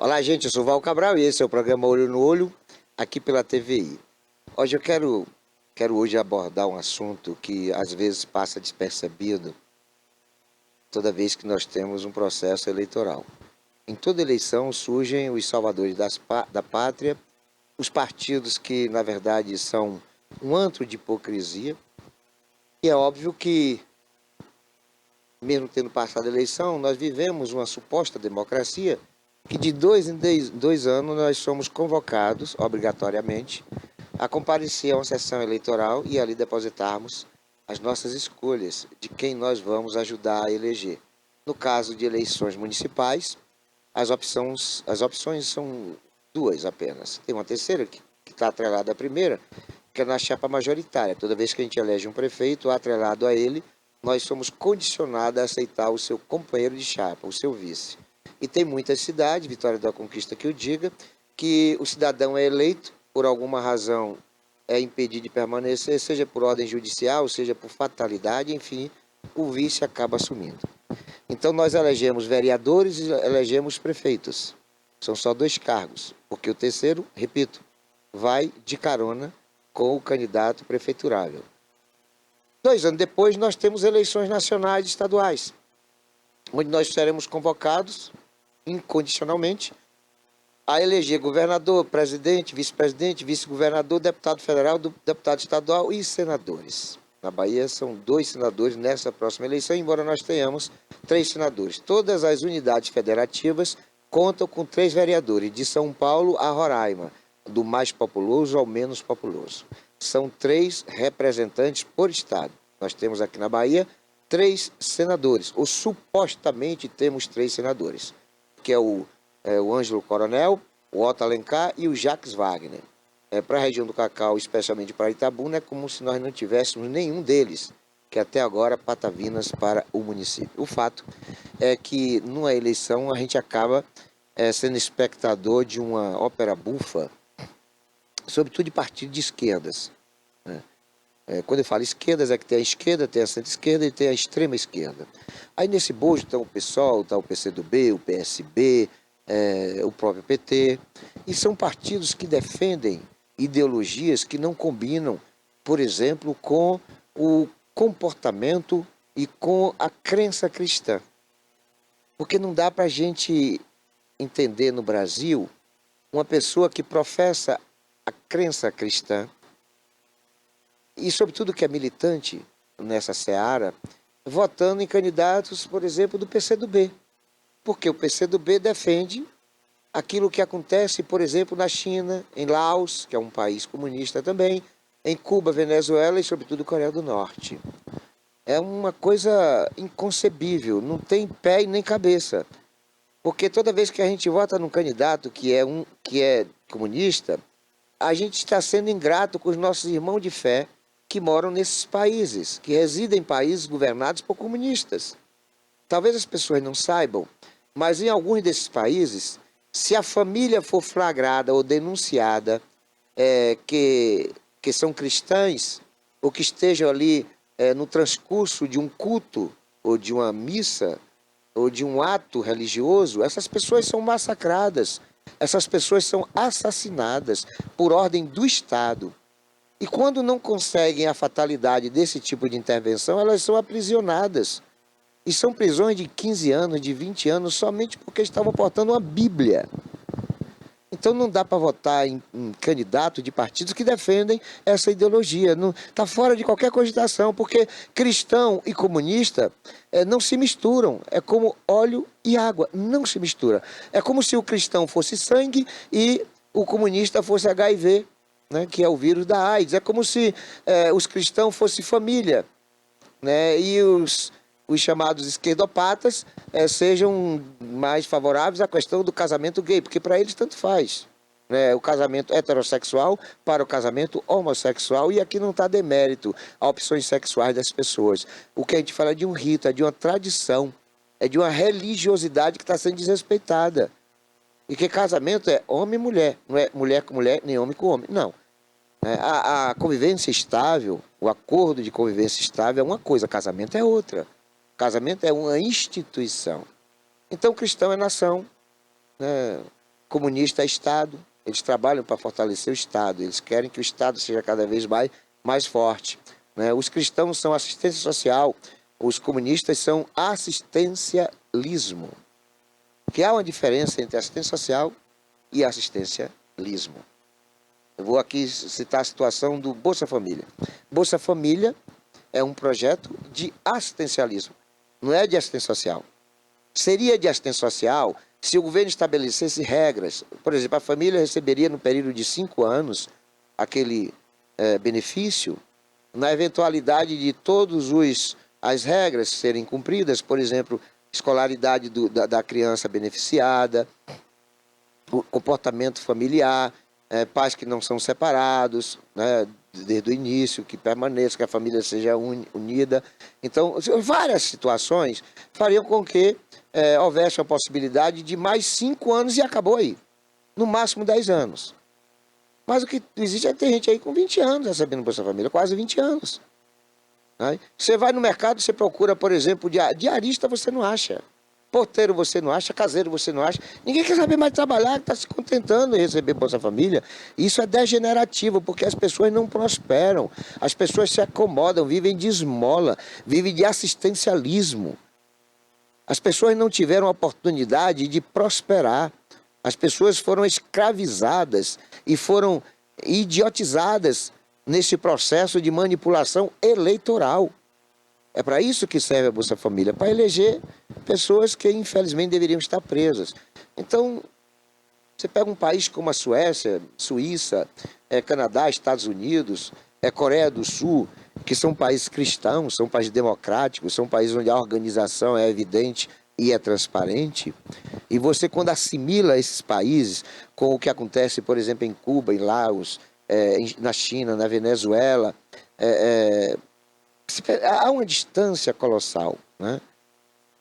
Olá, gente, eu sou o Val Cabral e esse é o programa Olho no Olho, aqui pela TVI. Hoje eu quero hoje abordar um assunto que às vezes passa despercebido toda vez que nós temos um processo eleitoral. Em toda eleição surgem os salvadores da pátria, os partidos que, na verdade, são um antro de hipocrisia. E é óbvio que, mesmo tendo passado a eleição, nós vivemos uma suposta democracia que de 2 em 2 anos nós somos convocados, obrigatoriamente, a comparecer a uma sessão eleitoral e ali depositarmos as nossas escolhas de quem nós vamos ajudar a eleger. No caso de eleições municipais, as opções são duas apenas. Tem uma terceira que está atrelada à primeira, que é na chapa majoritária. Toda vez que a gente elege um prefeito, atrelado a ele, nós somos condicionados a aceitar o seu companheiro de chapa, o seu vice. E tem muitas cidades, Vitória da Conquista que o diga, que o cidadão é eleito, por alguma razão é impedido de permanecer, seja por ordem judicial, seja por fatalidade, enfim, o vice acaba assumindo. Então nós elegemos vereadores e elegemos prefeitos. São só 2 cargos, porque o terceiro, repito, vai de carona com o candidato prefeiturável. 2 anos depois nós temos eleições nacionais e estaduais, onde nós seremos convocados incondicionalmente a eleger governador, presidente, vice-governador, deputado federal, deputado estadual e senadores. Na Bahia são 2 senadores nessa próxima eleição, embora nós tenhamos 3 senadores. Todas as unidades federativas contam com 3 vereadores, de São Paulo a Roraima, do mais populoso ao menos populoso. São 3 representantes por estado. Nós temos aqui na Bahia 3 senadores, ou supostamente temos 3 senadores, que é o Ângelo Coronel, o Otto Alencar e o Jacques Wagner. Para a região do Cacau, especialmente para Itabuna, é como se nós não tivéssemos nenhum deles, que até agora patavinas para o município. O fato é que, numa eleição, a gente acaba sendo espectador de uma ópera bufa, sobretudo de partidos de esquerdas, né? Quando eu falo esquerdas, é que tem a esquerda, tem a centro-esquerda e tem a extrema-esquerda. Aí nesse bojo está o PSOL, está o PCdoB, o PSB, o próprio PT, e são partidos que defendem ideologias que não combinam, por exemplo, com o comportamento e com a crença cristã. Porque não dá para a gente entender no Brasil uma pessoa que professa a crença cristã e, sobretudo, que é militante nessa seara, votando em candidatos, por exemplo, do PCdoB. Porque o PCdoB defende aquilo que acontece, por exemplo, na China, em Laos, que é um país comunista também, em Cuba, Venezuela e, sobretudo, Coreia do Norte. É uma coisa inconcebível, não tem pé e nem cabeça. Porque toda vez que a gente vota num candidato que é comunista, a gente está sendo ingrato com os nossos irmãos de fé que moram nesses países, que residem em países governados por comunistas. Talvez as pessoas não saibam, mas em alguns desses países, se a família for flagrada ou denunciada que são cristãs, ou que estejam ali no transcurso de um culto, ou de uma missa, ou de um ato religioso, essas pessoas são massacradas, essas pessoas são assassinadas por ordem do Estado. E quando não conseguem a fatalidade desse tipo de intervenção, elas são aprisionadas. E são prisões de 15 anos, de 20 anos, somente porque estavam portando uma Bíblia. Então não dá para votar em candidato de partidos que defendem essa ideologia. Está fora de qualquer cogitação, porque cristão e comunista não se misturam. É como óleo e água, não se mistura. É como se o cristão fosse sangue e o comunista fosse HIV, né, que é o vírus da AIDS. É como se os cristãos fossem família, né, e os chamados esquerdopatas sejam mais favoráveis à questão do casamento gay, porque para eles tanto faz, né, o casamento heterossexual para o casamento homossexual, e aqui não está demérito a opções sexuais das pessoas. O que a gente fala é de um rito, é de uma tradição, é de uma religiosidade que está sendo desrespeitada. E que casamento é homem e mulher, não é mulher com mulher, nem homem com homem, não. A convivência estável, o acordo de convivência estável é uma coisa, casamento é outra. Casamento é uma instituição. Então, cristão é nação, né? comunista é Estado, eles trabalham para fortalecer o Estado, eles querem que o Estado seja cada vez mais forte, né? Os cristãos são assistência social, os comunistas são assistencialismo, que há uma diferença entre assistência social e assistencialismo. Eu vou aqui citar a situação do Bolsa Família. Bolsa Família é um projeto de assistencialismo, não é de assistência social. Seria de assistência social se o governo estabelecesse regras. Por exemplo, a família receberia no período de 5 anos aquele benefício, na eventualidade de todas as regras serem cumpridas, por exemplo, escolaridade da criança beneficiada, o comportamento familiar, pais que não são separados, né, desde o início, que permaneça, que a família seja unida. Então, várias situações fariam com que houvesse a possibilidade de mais 5 anos e acabou aí. No máximo 10 anos. Mas o que existe é que tem gente aí com 20 anos recebendo Bolsa Família, quase 20 anos. Né? Você vai no mercado, você procura, por exemplo, diarista, você não acha. Porteiro você não acha, caseiro você não acha. Ninguém quer saber mais trabalhar, está se contentando em receber Bolsa Família. Isso é degenerativo, porque as pessoas não prosperam. As pessoas se acomodam, vivem de esmola, vivem de assistencialismo. As pessoas não tiveram a oportunidade de prosperar. As pessoas foram escravizadas e foram idiotizadas nesse processo de manipulação eleitoral. É para isso que serve a Bolsa Família, para eleger pessoas que infelizmente deveriam estar presas. Então, você pega um país como a Suécia, Suíça, Canadá, Estados Unidos, Coreia do Sul, que são países cristãos, são países democráticos, são países onde a organização é evidente e é transparente. E você, quando assimila esses países com o que acontece, por exemplo, em Cuba, em Laos, na China, na Venezuela, há uma distância colossal, né?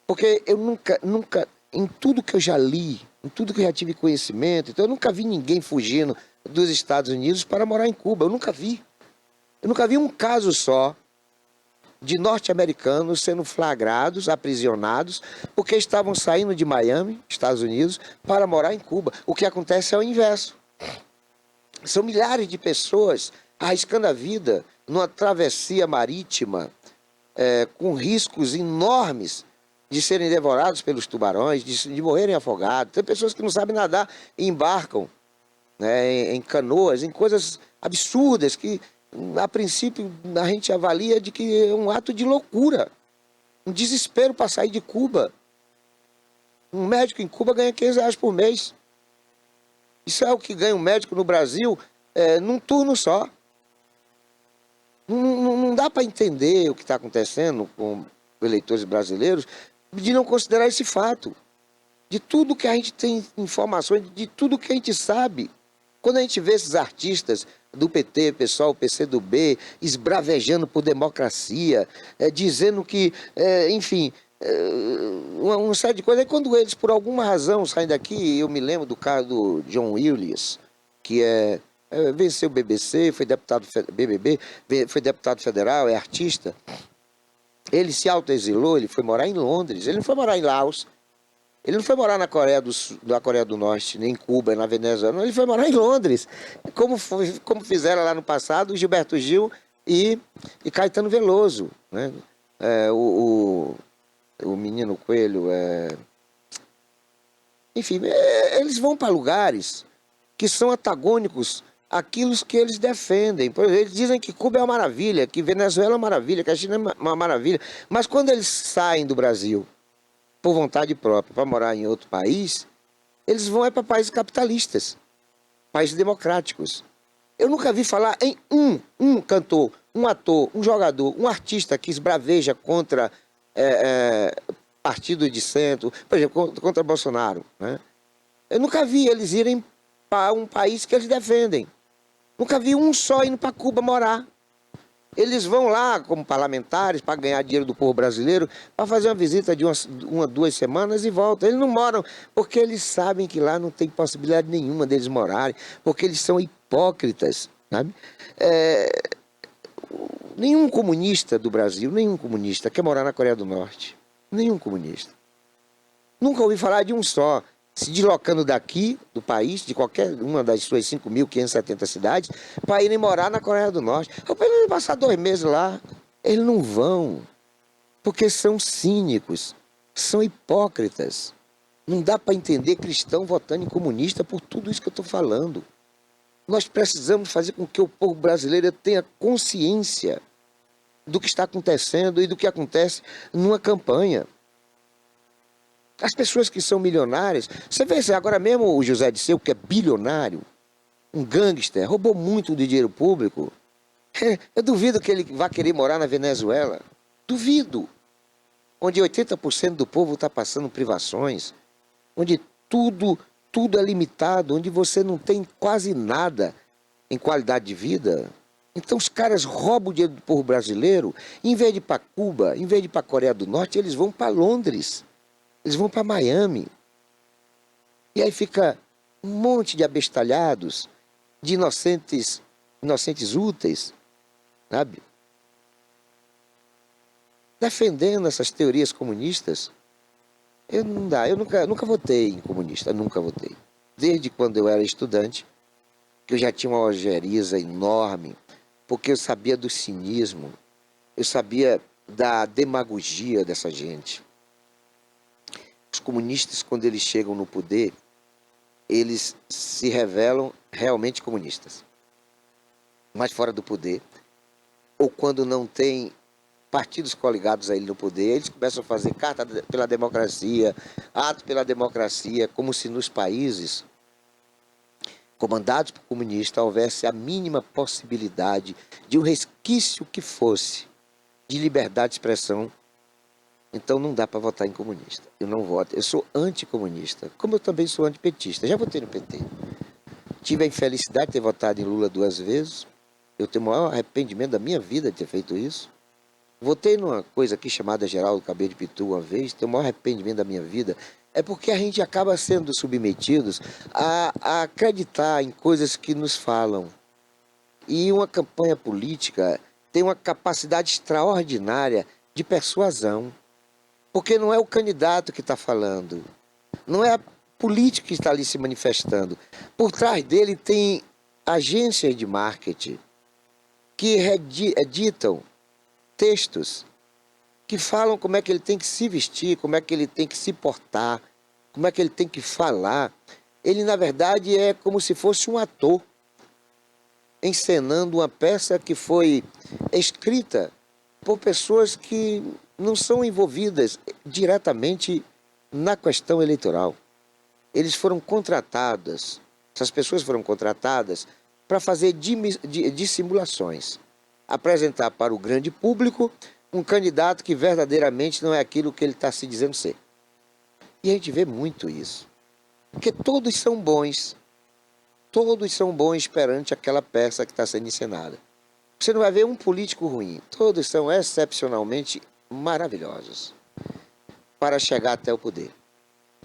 Porque eu nunca, em tudo que eu já li, em tudo que eu já tive conhecimento, então eu nunca vi ninguém fugindo dos Estados Unidos para morar em Cuba, eu nunca vi. Eu nunca vi um caso só de norte-americanos sendo flagrados, aprisionados, porque estavam saindo de Miami, Estados Unidos, para morar em Cuba. O que acontece é o inverso. São milhares de pessoas arriscando a vida numa travessia marítima, com riscos enormes de serem devorados pelos tubarões, de morrerem afogados. Tem pessoas que não sabem nadar e embarcam, né, em canoas, em coisas absurdas que, a princípio, a gente avalia de que é um ato de loucura, um desespero para sair de Cuba. Um médico em Cuba ganha R$500 por mês. Isso é o que ganha um médico no Brasil num turno só. Não dá para entender o que está acontecendo com eleitores brasileiros de não considerar esse fato. De tudo que a gente tem informações, de tudo que a gente sabe. Quando a gente vê esses artistas do PT, pessoal, PCdoB, esbravejando por democracia, dizendo que, enfim, uma série de coisas. Aí quando eles, por alguma razão, saem daqui, eu me lembro do caso do John Williams, que venceu o BBC, foi deputado BBB, foi deputado federal, é artista. Ele se autoexilou, ele foi morar em Londres, ele não foi morar em Laos, ele não foi morar na Coreia do Norte, nem em Cuba, na Venezuela, não, ele foi morar em Londres, como fizeram lá no passado o Gilberto Gil e Caetano Veloso, né? O Menino Coelho, enfim, eles vão para lugares que são antagônicos àquilo que eles defendem. Por exemplo, eles dizem que Cuba é uma maravilha, que Venezuela é uma maravilha, que a China é uma maravilha, mas quando eles saem do Brasil por vontade própria para morar em outro país, eles vão para países capitalistas, países democráticos. Eu nunca vi falar em um cantor, um ator, um jogador, um artista que esbraveja contra partido de centro, por exemplo, contra Bolsonaro, né? Eu nunca vi eles irem para um país que eles defendem. Nunca vi um só indo para Cuba morar. Eles vão lá como parlamentares para ganhar dinheiro do povo brasileiro, para fazer uma visita de 2 semanas e voltam. Eles não moram porque eles sabem que lá não tem possibilidade nenhuma deles morarem, porque eles são hipócritas, sabe? Nenhum comunista do Brasil, nenhum comunista quer morar na Coreia do Norte. Nenhum comunista. Nunca ouvi falar de um só. se deslocando daqui, do país, de qualquer uma das suas 5.570 cidades, para irem morar na Coreia do Norte. Para eles passar 2 meses lá. Eles não vão, porque são cínicos, são hipócritas. Não dá para entender cristão votando em comunista por tudo isso que eu estou falando. Nós precisamos fazer com que o povo brasileiro tenha consciência do que está acontecendo e do que acontece numa campanha. As pessoas que são milionárias, você vê agora mesmo o José Dirceu, que é bilionário, um gangster, roubou muito de dinheiro público. Eu duvido que ele vá querer morar na Venezuela. Duvido. Onde 80% do povo está passando privações, onde tudo é limitado, onde você não tem quase nada em qualidade de vida. Então os caras roubam o dinheiro do povo brasileiro, em vez de ir para Cuba, em vez de ir para a Coreia do Norte, eles vão para Londres. Eles vão para Miami. E aí fica um monte de abestalhados, de inocentes úteis, sabe? Defendendo essas teorias comunistas. Eu nunca votei em comunista, nunca votei. Desde quando eu era estudante, que eu já tinha uma ojeriza enorme, porque eu sabia do cinismo, eu sabia da demagogia dessa gente. Os comunistas, quando eles chegam no poder, eles se revelam realmente comunistas. Mas fora do poder, ou quando não tem partidos coligados a ele no poder, eles começam a fazer carta pela democracia, ato pela democracia, como se nos países comandados por comunistas houvesse a mínima possibilidade de um resquício que fosse de liberdade de expressão. Então não dá para votar em comunista. Eu não voto. Eu sou anticomunista, como eu também sou antipetista. Já votei no PT. Tive a infelicidade de ter votado em Lula 2 vezes. Eu tenho o maior arrependimento da minha vida de ter feito isso. Votei numa coisa aqui chamada Geraldo Cabelo de Pitu uma vez. Tenho o maior arrependimento da minha vida. É porque a gente acaba sendo submetidos a acreditar em coisas que nos falam. E uma campanha política tem uma capacidade extraordinária de persuasão. Porque não é o candidato que está falando, não é a política que está ali se manifestando. Por trás dele tem agências de marketing que editam textos que falam como é que ele tem que se vestir, como é que ele tem que se portar, como é que ele tem que falar. Ele, na verdade, é como se fosse um ator encenando uma peça que foi escrita por pessoas que não são envolvidas diretamente na questão eleitoral. Eles foram contratadas, essas pessoas foram contratadas para fazer dissimulações, apresentar para o grande público um candidato que verdadeiramente não é aquilo que ele está se dizendo ser. E a gente vê muito isso, porque todos são bons perante aquela peça que está sendo encenada. Você não vai ver um político ruim, todos são excepcionalmente maravilhosos para chegar até o poder.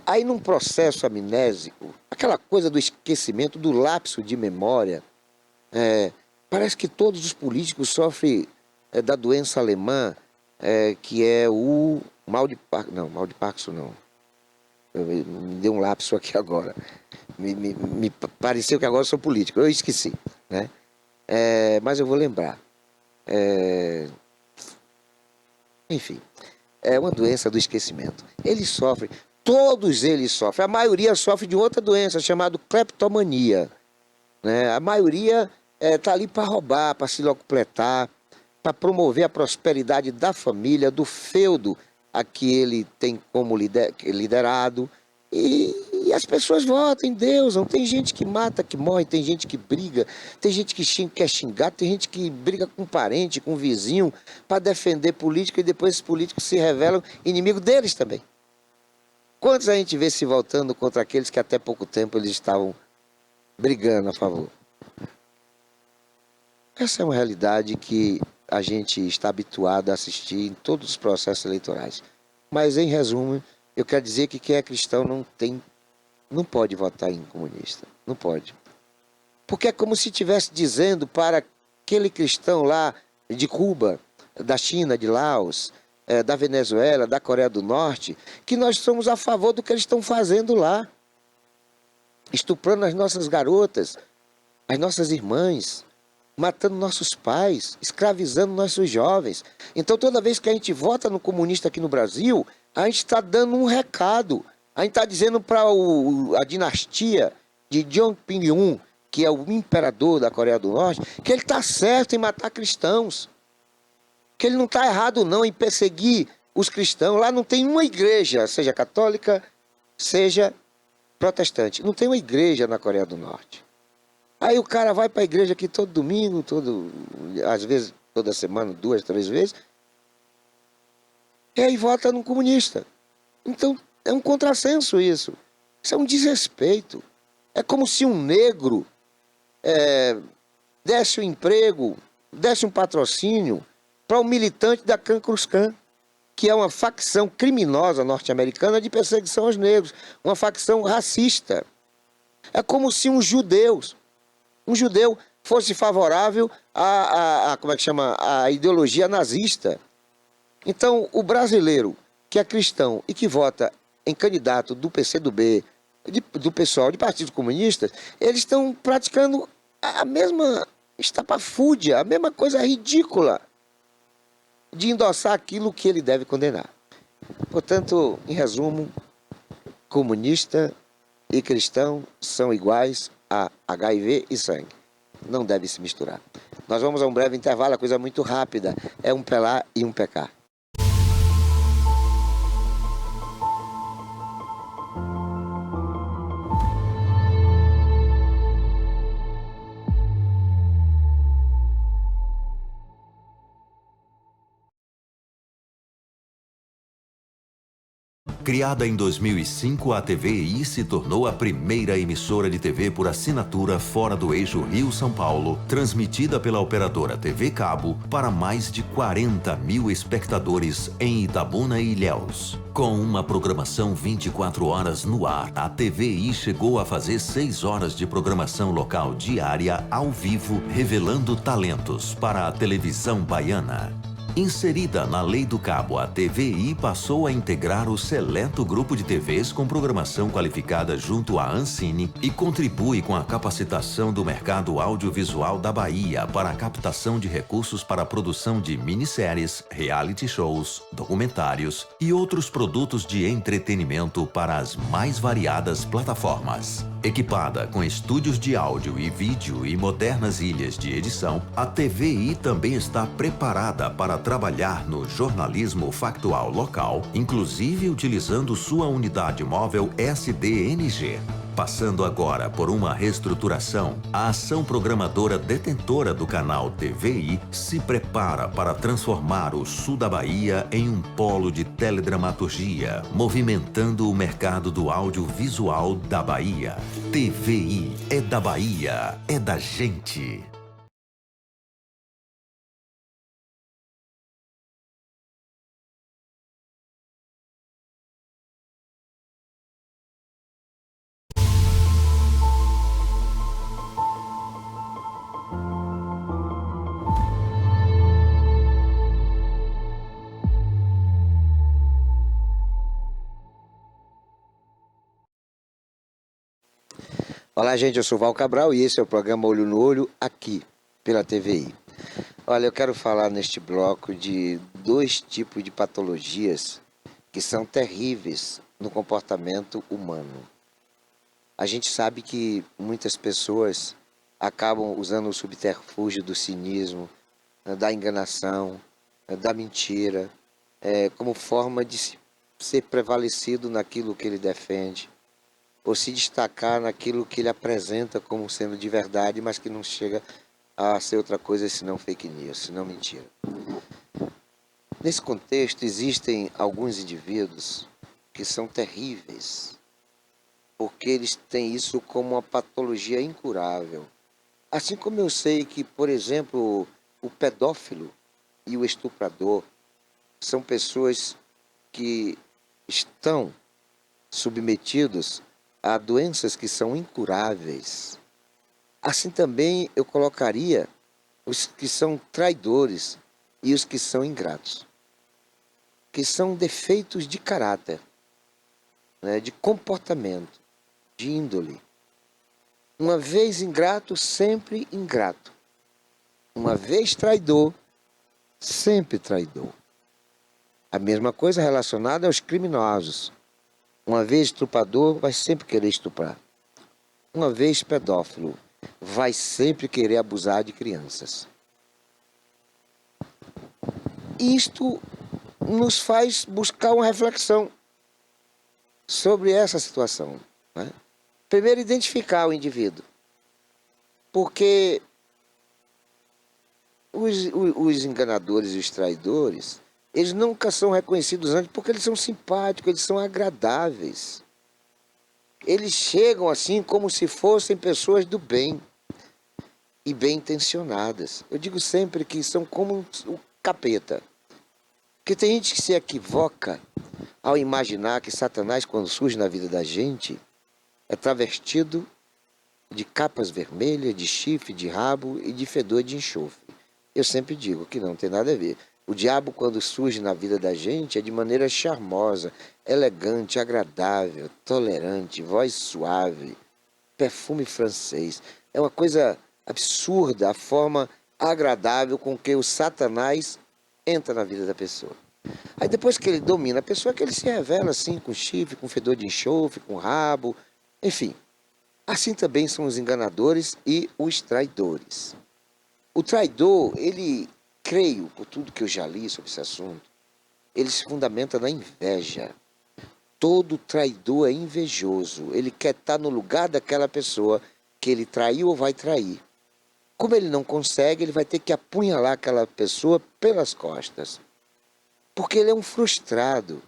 Aí num processo amnésico, aquela coisa do esquecimento, do lapso de memória, parece que todos os políticos sofrem da doença alemã, que é o mal de Parkinson. Não, mal de Parkinson não. Me deu um lapso aqui agora. Me pareceu que agora eu sou político, eu esqueci, né? Mas eu vou lembrar. Enfim, é uma doença do esquecimento. Eles sofrem, todos eles sofrem. A maioria sofre de outra doença chamada cleptomania, né? A maioria está ali para roubar, para se locupletar, para promover a prosperidade da família, do feudo a que ele tem como liderado. E as pessoas votam em Deus. Não tem gente que mata, que morre, tem gente que briga, tem gente que quer xingar, tem gente que briga com parente, com vizinho, para defender político, e depois esses políticos se revelam inimigos deles também. Quantos a gente vê se voltando contra aqueles que até pouco tempo eles estavam brigando a favor? Essa é uma realidade que a gente está habituado a assistir em todos os processos eleitorais. Mas, em resumo, eu quero dizer que quem é cristão não pode votar em comunista. Não pode. Porque é como se estivesse dizendo para aquele cristão lá de Cuba, da China, de Laos, da Venezuela, da Coreia do Norte, que nós somos a favor do que eles estão fazendo lá. estuprando as nossas garotas, as nossas irmãs, matando nossos pais, escravizando nossos jovens. Então, toda vez que a gente vota no comunista aqui no Brasil, a gente está dando um recado. A gente está dizendo para a dinastia de Jong-un, que é o imperador da Coreia do Norte, que ele está certo em matar cristãos. Que ele não está errado não em perseguir os cristãos. Lá não tem uma igreja, seja católica, seja protestante. Não tem uma igreja na Coreia do Norte. Aí o cara vai para a igreja aqui todo domingo, às vezes toda semana, 2, 3 vezes, e aí vota num comunista. Então é um contrassenso isso. Isso é um desrespeito. É como se um negro desse um emprego, desse um patrocínio para um militante da Ku Klux Klan, que é uma facção criminosa norte-americana de perseguição aos negros, uma facção racista. É como se um judeu fosse favorável como é que chama, a ideologia nazista. Então, o brasileiro que é cristão e que vota em candidato do PCdoB, do pessoal de partidos comunistas, eles estão praticando a mesma estapafúrdia, a mesma coisa ridícula de endossar aquilo que ele deve condenar. Portanto, em resumo, comunista e cristão são iguais a HIV e sangue. Não deve se misturar. Nós vamos a um breve intervalo, a coisa é muito rápida. É um pelar e um pecar. Criada em 2005, a TVI se tornou a primeira emissora de TV por assinatura fora do eixo Rio-São Paulo, transmitida pela operadora TV Cabo para mais de 40 mil espectadores em Itabuna e Ilhéus. Com uma programação 24 horas no ar, a TVI chegou a fazer 6 horas de programação local diária ao vivo, revelando talentos para a televisão baiana. Inserida na Lei do Cabo, a TVI passou a integrar o seleto grupo de TVs com programação qualificada junto à Ancine e contribui com a capacitação do mercado audiovisual da Bahia para a captação de recursos para a produção de minisséries, reality shows, documentários e outros produtos de entretenimento para as mais variadas plataformas. Equipada com estúdios de áudio e vídeo e modernas ilhas de edição, a TVI também está preparada para trabalhar no jornalismo factual local, inclusive utilizando sua unidade móvel SDNG. Passando agora por uma reestruturação, a ação programadora detentora do canal TVI se prepara para transformar o sul da Bahia em um polo de teledramaturgia, movimentando o mercado do audiovisual da Bahia. TVI é da Bahia, é da gente. Olá, gente, eu sou Val Cabral e esse é o programa Olho no Olho, aqui, pela TVI. Olha, eu quero falar neste bloco de 2 tipos de patologias que são terríveis no comportamento humano. A gente sabe que muitas pessoas acabam usando o subterfúgio do cinismo, da enganação, da mentira, como forma de ser prevalecido naquilo que ele defende, ou se destacar naquilo que ele apresenta como sendo de verdade, mas que não chega a ser outra coisa senão fake news, senão mentira. Nesse contexto, existem alguns indivíduos que são terríveis, porque eles têm isso como uma patologia incurável. Assim como eu sei que, por exemplo, o pedófilo e o estuprador são pessoas que estão submetidos a doenças que são incuráveis. Assim também eu colocaria os que são traidores e os que são ingratos, que são defeitos de caráter, né, de comportamento, de índole. Uma vez ingrato, sempre ingrato. Uma vez traidor, sempre traidor. A mesma coisa relacionada aos criminosos. Uma vez estuprador, vai sempre querer estuprar. Uma vez pedófilo, vai sempre querer abusar de crianças. Isto nos faz buscar uma reflexão sobre essa situação, né? Primeiro, identificar o indivíduo. Porque os enganadores e os traidores, eles nunca são reconhecidos antes porque eles são simpáticos, eles são agradáveis. Eles chegam assim como se fossem pessoas do bem e bem intencionadas. Eu digo sempre que são como o capeta. Porque tem gente que se equivoca ao imaginar que Satanás, quando surge na vida da gente, é travestido de capas vermelhas, de chifre, de rabo e de fedor de enxofre. Eu sempre digo que não tem nada a ver. O diabo, quando surge na vida da gente, é de maneira charmosa, elegante, agradável, tolerante, voz suave, perfume francês. É uma coisa absurda a forma agradável com que o Satanás entra na vida da pessoa. Aí depois que ele domina a pessoa, é que ele se revela assim, com chifre, com fedor de enxofre, com rabo, enfim. Assim também são os enganadores e os traidores. O traidor, ele, creio, por tudo que eu já li sobre esse assunto, ele se fundamenta na inveja. Todo traidor é invejoso. Ele quer estar no lugar daquela pessoa que ele traiu ou vai trair. Como ele não consegue, ele vai ter que apunhalar aquela pessoa pelas costas. Porque ele é um frustrado.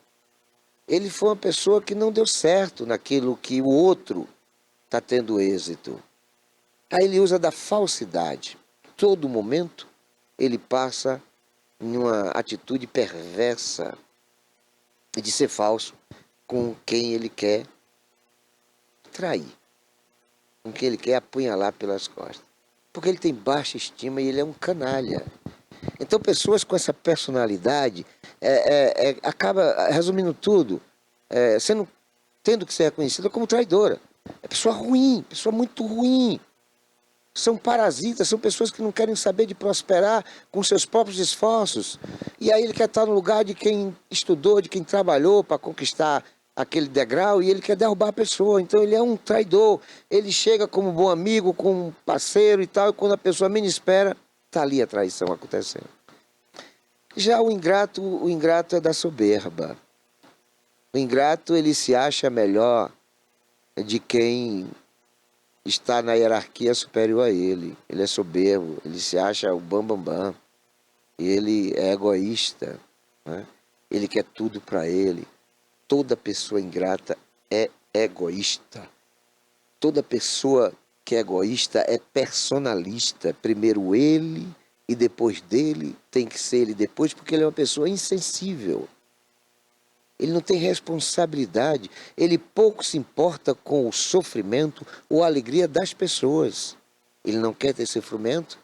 Ele foi uma pessoa que não deu certo naquilo que o outro está tendo êxito. Aí ele usa da falsidade. Todo momento ele passa em uma atitude perversa de ser falso com quem ele quer trair, com quem ele quer apunhalar pelas costas. Porque ele tem baixa estima e ele é um canalha. Então pessoas com essa personalidade acaba, resumindo tudo, tendo que ser reconhecida como traidora. É pessoa ruim, pessoa muito ruim. São parasitas, são pessoas que não querem saber de prosperar com seus próprios esforços. E aí ele quer estar no lugar de quem estudou, de quem trabalhou para conquistar aquele degrau e ele quer derrubar a pessoa. Então ele é um traidor. Ele chega como bom amigo, como parceiro e tal, e quando a pessoa menos espera, está ali a traição acontecendo. Já o ingrato é da soberba. O ingrato, ele se acha melhor de quem está na hierarquia superior a ele. Ele é soberbo, ele se acha o bambambam, ele é egoísta, né? Ele quer tudo para ele. Toda pessoa ingrata é egoísta. Toda pessoa que é egoísta é personalista. Primeiro ele e depois dele, tem que ser ele depois, porque ele é uma pessoa insensível. Ele não tem responsabilidade, ele pouco se importa com o sofrimento ou a alegria das pessoas. Ele não quer ter sofrimento,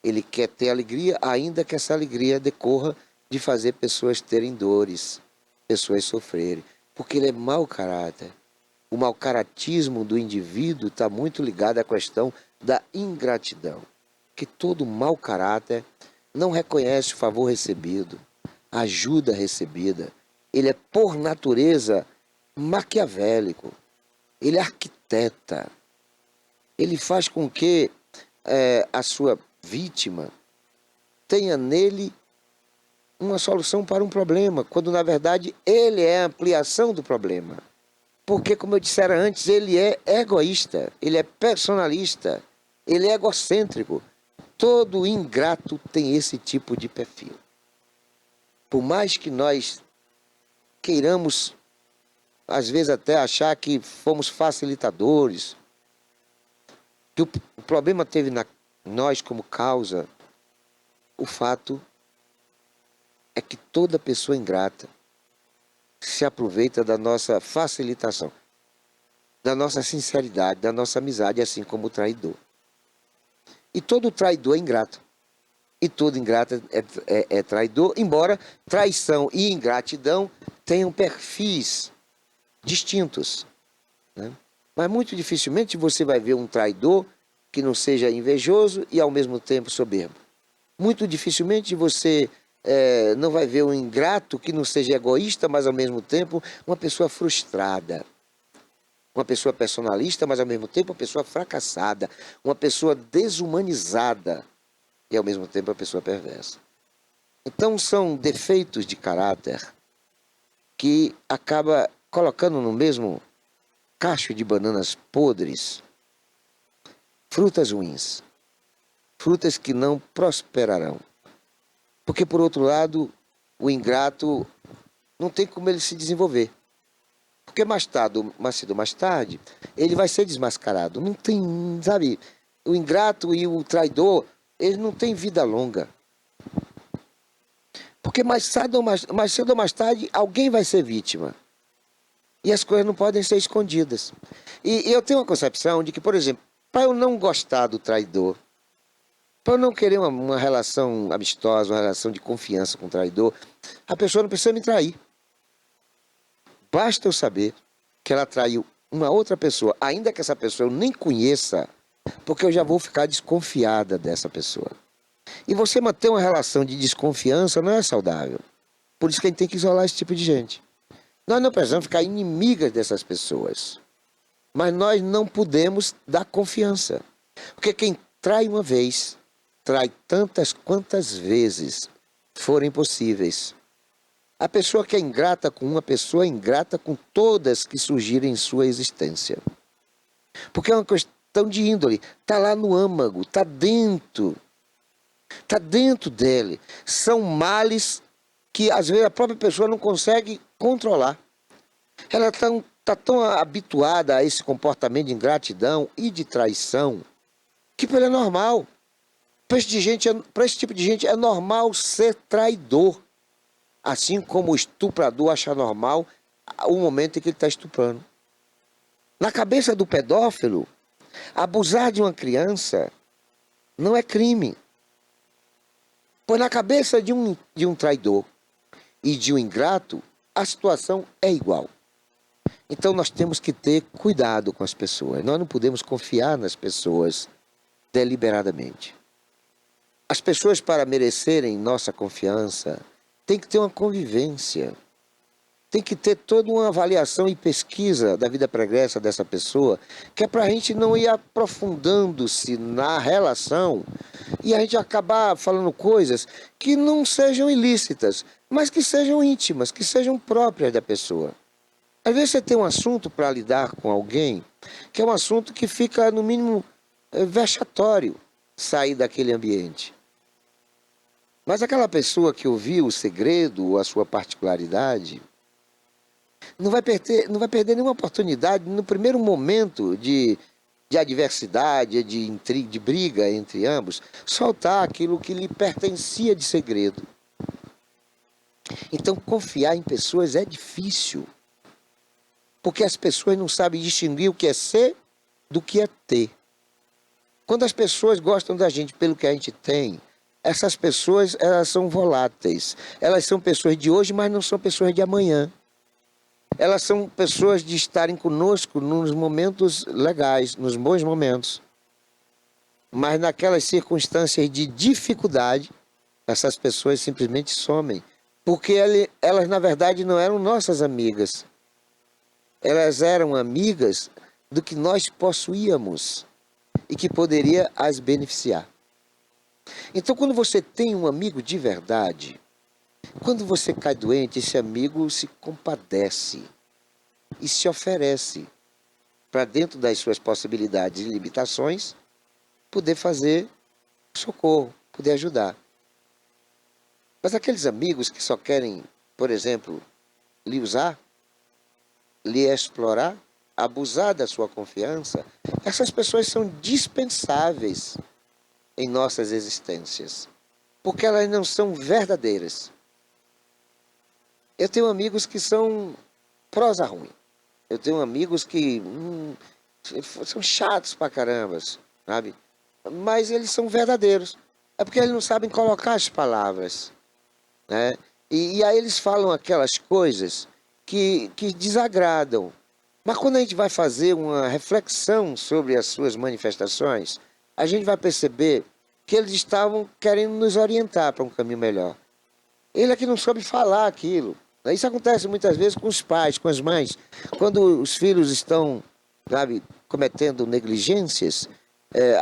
ele quer ter alegria, ainda que essa alegria decorra de fazer pessoas terem dores, pessoas sofrerem, porque ele é mau caráter. O mau caratismo do indivíduo está muito ligado à questão da ingratidão, que todo mau caráter não reconhece o favor recebido, a ajuda recebida. Ele é, por natureza, maquiavélico. Ele arquiteta. Ele faz com que a sua vítima tenha nele uma solução para um problema, quando, na verdade, ele é a ampliação do problema. Porque, como eu dissera antes, ele é egoísta, ele é personalista, ele é egocêntrico. Todo ingrato tem esse tipo de perfil. Por mais que nós queiramos, às vezes, até achar que fomos facilitadores, que o problema teve nós como causa, o fato é que toda pessoa ingrata se aproveita da nossa facilitação, da nossa sinceridade, da nossa amizade, assim como o traidor. E todo traidor é ingrato. E todo ingrato é traidor, embora traição e ingratidão tenham perfis distintos, né? Mas muito dificilmente você vai ver um traidor que não seja invejoso e ao mesmo tempo soberbo. Muito dificilmente você não vai ver um ingrato que não seja egoísta, mas ao mesmo tempo uma pessoa frustrada. Uma pessoa personalista, mas ao mesmo tempo uma pessoa fracassada. Uma pessoa desumanizada e ao mesmo tempo uma pessoa perversa. Então são defeitos de caráter que acaba colocando no mesmo cacho de bananas podres frutas ruins, frutas que não prosperarão. Porque, por outro lado, o ingrato não tem como ele se desenvolver. Porque mais cedo ou mais tarde, ele vai ser desmascarado. Não tem, sabe, o ingrato e o traidor, eles não têm vida longa. Porque mais cedo ou mais tarde, alguém vai ser vítima. E as coisas não podem ser escondidas. E eu tenho uma concepção de que, por exemplo, para eu não gostar do traidor, para eu não querer uma relação amistosa, uma relação de confiança com o traidor, a pessoa não precisa me trair. Basta eu saber que ela traiu uma outra pessoa, ainda que essa pessoa eu nem conheça, porque eu já vou ficar desconfiada dessa pessoa. E você manter uma relação de desconfiança não é saudável. Por isso que a gente tem que isolar esse tipo de gente. Nós não precisamos ficar inimigas dessas pessoas. Mas nós não podemos dar confiança. Porque quem trai uma vez, trai tantas quantas vezes forem possíveis. A pessoa que é ingrata com uma pessoa é ingrata com todas que surgirem em sua existência. Porque é uma questão de índole. Está lá no âmago, está dentro dele. São males que às vezes a própria pessoa não consegue controlar. Ela está tão habituada a esse comportamento de ingratidão e de traição que para ele é normal. Para esse tipo de gente é normal ser traidor. Assim como o estuprador acha normal o momento em que ele está estuprando. Na cabeça do pedófilo, abusar de uma criança não é crime. Pois na cabeça de um traidor e de um ingrato, a situação é igual. Então nós temos que ter cuidado com as pessoas. Nós não podemos confiar nas pessoas deliberadamente. As pessoas, para merecerem nossa confiança, têm que ter uma convivência. Tem que ter toda uma avaliação e pesquisa da vida pregressa dessa pessoa, que é para a gente não ir aprofundando-se na relação e a gente acabar falando coisas que não sejam ilícitas, mas que sejam íntimas, que sejam próprias da pessoa. Às vezes você tem um assunto para lidar com alguém, que é um assunto que fica, no mínimo, vexatório sair daquele ambiente. Mas aquela pessoa que ouviu o segredo ou a sua particularidade não vai perder nenhuma oportunidade no primeiro momento de adversidade, de intriga, de briga entre ambos, soltar aquilo que lhe pertencia de segredo. Então, confiar em pessoas é difícil, porque as pessoas não sabem distinguir o que é ser do que é ter. Quando as pessoas gostam da gente pelo que a gente tem, essas pessoas, elas são voláteis. Elas são pessoas de hoje, mas não são pessoas de amanhã. Elas são pessoas de estarem conosco nos momentos legais, nos bons momentos. Mas naquelas circunstâncias de dificuldade, essas pessoas simplesmente somem. Porque elas, na verdade, não eram nossas amigas. Elas eram amigas do que nós possuíamos e que poderia as beneficiar. Então, quando você tem um amigo de verdade, quando você cai doente, esse amigo se compadece e se oferece para, dentro das suas possibilidades e limitações, poder fazer socorro, poder ajudar. Mas aqueles amigos que só querem, por exemplo, lhe usar, lhe explorar, abusar da sua confiança, essas pessoas são dispensáveis em nossas existências, porque elas não são verdadeiras. Eu tenho amigos que são prosa ruim. Eu tenho amigos que são chatos pra caramba, sabe? Mas eles são verdadeiros. É porque eles não sabem colocar as palavras, né? E aí eles falam aquelas coisas que desagradam. Mas quando a gente vai fazer uma reflexão sobre as suas manifestações, a gente vai perceber que eles estavam querendo nos orientar para um caminho melhor. Ele é que não soube falar aquilo. Isso acontece muitas vezes com os pais, com as mães. Quando os filhos estão, sabe, cometendo negligências,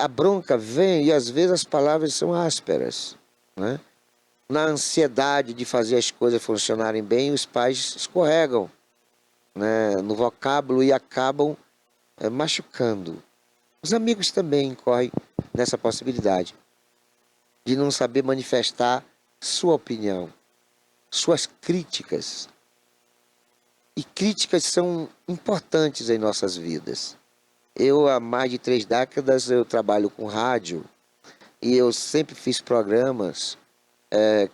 a bronca vem e às vezes as palavras são ásperas, né? Na ansiedade de fazer as coisas funcionarem bem, os pais escorregam, né, no vocábulo e acabam machucando. Os amigos também incorrem nessa possibilidade de não saber manifestar sua opinião, suas críticas. E críticas são importantes em nossas vidas. Eu, há mais de 3 décadas, eu trabalho com rádio e eu sempre fiz programas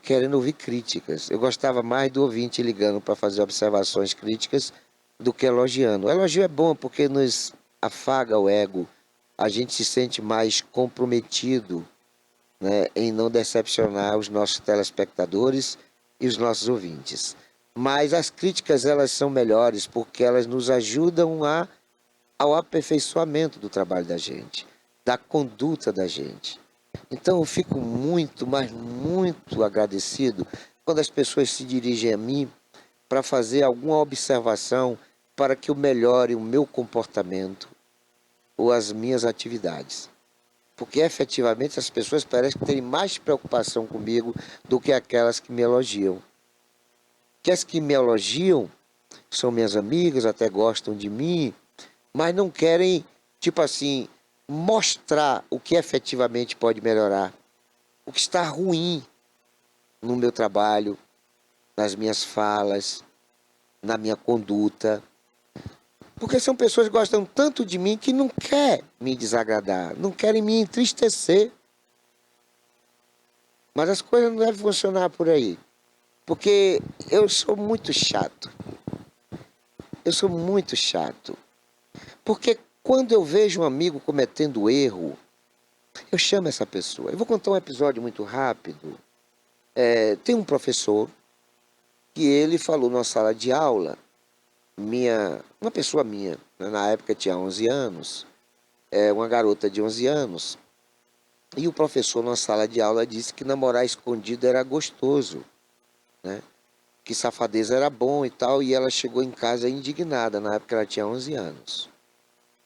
querendo ouvir críticas. Eu gostava mais do ouvinte ligando para fazer observações críticas do que elogiando. O elogio é bom porque nos afaga o ego, a gente se sente mais comprometido, né, em não decepcionar os nossos telespectadores e os nossos ouvintes. Mas as críticas, elas são melhores porque elas nos ajudam ao aperfeiçoamento do trabalho da gente, da conduta da gente. Então eu fico muito, mas muito agradecido quando as pessoas se dirigem a mim para fazer alguma observação para que eu melhore o meu comportamento ou as minhas atividades. Porque efetivamente as pessoas parecem terem mais preocupação comigo do que aquelas que me elogiam. Que as que me elogiam são minhas amigas, até gostam de mim, mas não querem, tipo assim, mostrar o que efetivamente pode melhorar, o que está ruim no meu trabalho, nas minhas falas, na minha conduta. Porque são pessoas que gostam tanto de mim que não querem me desagradar, não querem me entristecer. Mas as coisas não devem funcionar por aí. Porque eu sou muito chato. Eu sou muito chato. Porque quando eu vejo um amigo cometendo erro, eu chamo essa pessoa. Eu vou contar um episódio muito rápido. Tem um professor que ele falou numa sala de aula, uma pessoa minha, né, na época tinha 11 anos, uma garota de 11 anos, e o professor numa sala de aula disse que namorar escondido era gostoso, né? Que safadeza era bom e tal, e ela chegou em casa indignada, na época ela tinha 11 anos.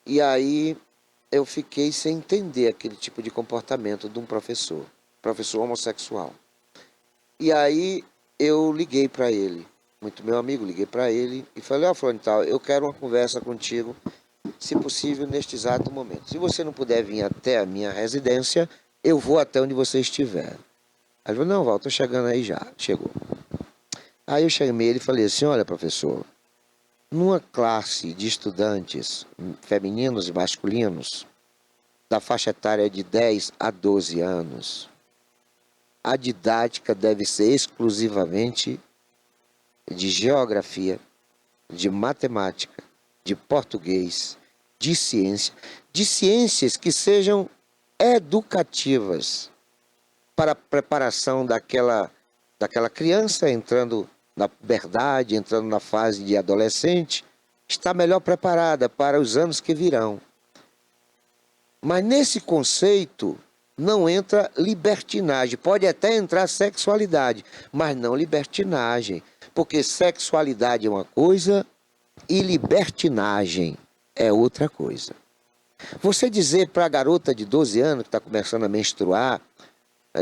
E aí eu fiquei sem entender aquele tipo de comportamento de um professor homossexual. E aí eu liguei para ele, muito meu amigo, liguei para ele e falei, ó, fulano e tal, eu quero uma conversa contigo, se possível, neste exato momento. Se você não puder vir até a minha residência, eu vou até onde você estiver. Aí ele falou, não, Val, tô chegando aí já. Chegou. Aí eu chamei ele e falei assim, olha, professor, numa classe de estudantes femininos e masculinos, da faixa etária de 10 a 12 anos, a didática deve ser exclusivamente de geografia, de matemática, de português, de ciências que sejam educativas para a preparação daquela criança entrando na puberdade, entrando na fase de adolescente, está melhor preparada para os anos que virão. Mas nesse conceito não entra libertinagem. Pode até entrar sexualidade, mas não libertinagem. Porque sexualidade é uma coisa e libertinagem é outra coisa. Você dizer para a garota de 12 anos que está começando a menstruar,